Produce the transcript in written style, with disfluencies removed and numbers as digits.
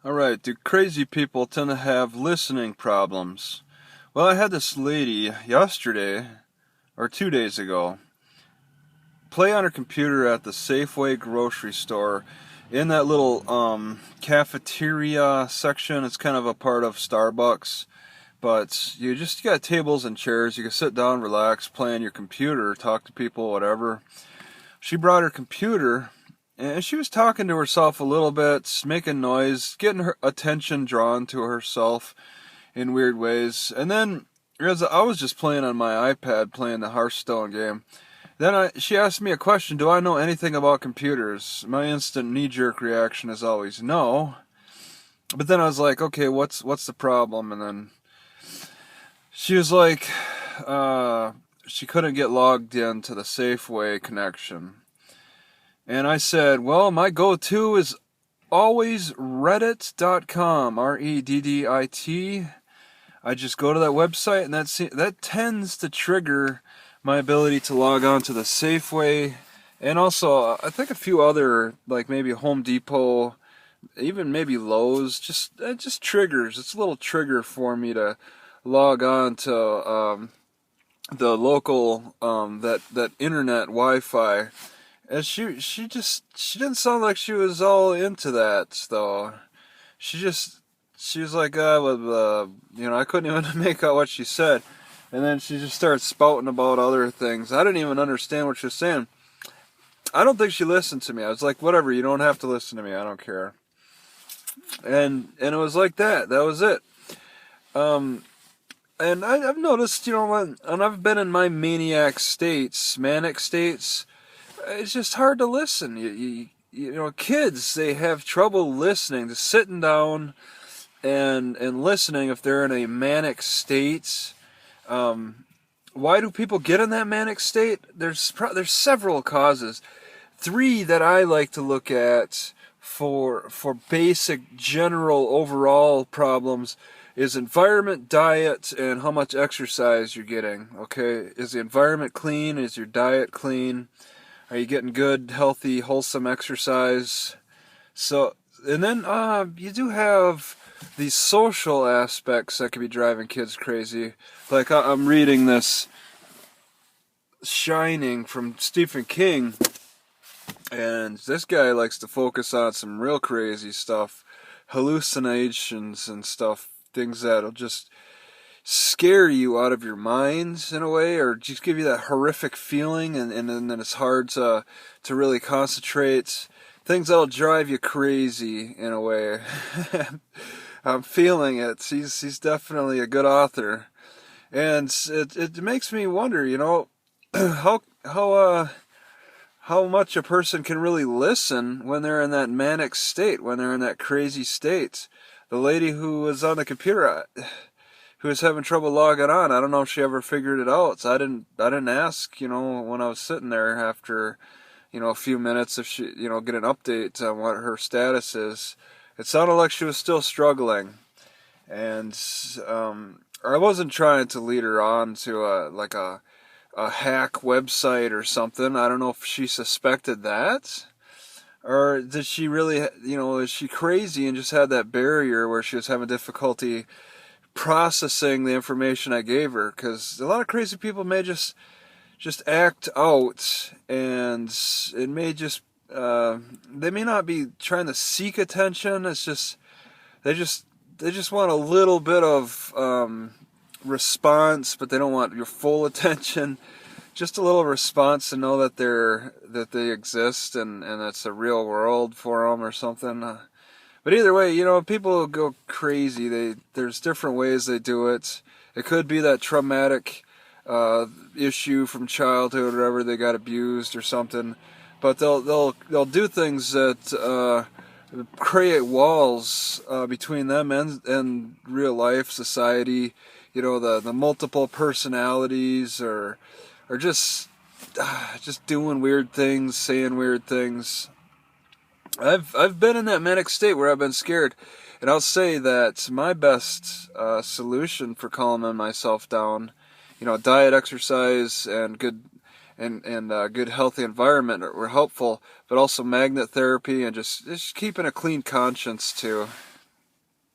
Alright, do crazy people tend to have listening problems? Well, I had this lady yesterday, or 2 days ago, play on her computer at the Safeway grocery store in that little cafeteria section. It's kind of a part of Starbucks, but you just got tables and chairs. You can sit down, relax, play on your computer, talk to people, whatever. She brought her computer and she was talking to herself a little bit, making noise, getting her attention drawn to herself in weird ways. And then, as I was just playing on my iPad, playing the Hearthstone game, she asked me a question: do I know anything about computers? My instant knee-jerk reaction is always no. But then I was like, okay, what's the problem? And then she was like, she couldn't get logged into the Safeway connection. And I said, well, my go-to is always reddit.com, Reddit. I just go to that website, and that tends to trigger my ability to log on to the Safeway, and also I think a few other, like maybe Home Depot, even maybe Lowe's. It just triggers. It's a little trigger for me to log on to the local that internet Wi-Fi. And she didn't sound like she was all into that though. She was like, I couldn't even make out what she said. And then she just started spouting about other things. I didn't even understand what she was saying. I don't think she listened to me. I was like, whatever, you don't have to listen to me. I don't care. And it was like that. That was it. And I've noticed, when I've been in my manic states, it's just hard to listen. Kids, they have trouble listening, to sitting down and listening if they're in a manic state. Why do people get in that manic state? There's several causes. Three that I like to look at for basic general overall problems is environment, diet, and how much exercise you're getting. Okay, is the environment clean? Is your diet clean? Are you getting good, healthy, wholesome exercise? So, and then you do have these social aspects that could be driving kids crazy. Like I'm reading this Shining from Stephen King, and this guy likes to focus on some real crazy stuff, hallucinations and stuff, things that'll just scare you out of your minds in a way, or just give you that horrific feeling, and then it's hard to really concentrate. Things that'll drive you crazy in a way. I'm feeling it. He's definitely a good author, and it makes me wonder, how much a person can really listen when they're in that manic state, when they're in that crazy state. The lady who was on the computer, who was having trouble logging on, I don't know if she ever figured it out. So I didn't ask, when I was sitting there after, a few minutes, if she, get an update on what her status is. It sounded like she was still struggling, and I wasn't trying to lead her on to a hack website or something. I don't know if she suspected that, or did she really, is she crazy and just had that barrier where she was having difficulty processing the information I gave her? Because a lot of crazy people may just act out, and it may just they may not be trying to seek attention. It's just they just want a little bit of response, but they don't want your full attention. Just a little response to know that they exist, and it's a real world for them or something. But either way, people go crazy. There's different ways they do it. It could be that traumatic issue from childhood, or whatever, they got abused or something. But they'll do things that create walls between them and real life society. The multiple personalities, or just doing weird things, saying weird things. I've been in that manic state where I've been scared, and I'll say that my best solution for calming myself down, diet, exercise, and good good healthy environment were helpful, but also magnet therapy and just keeping a clean conscience too.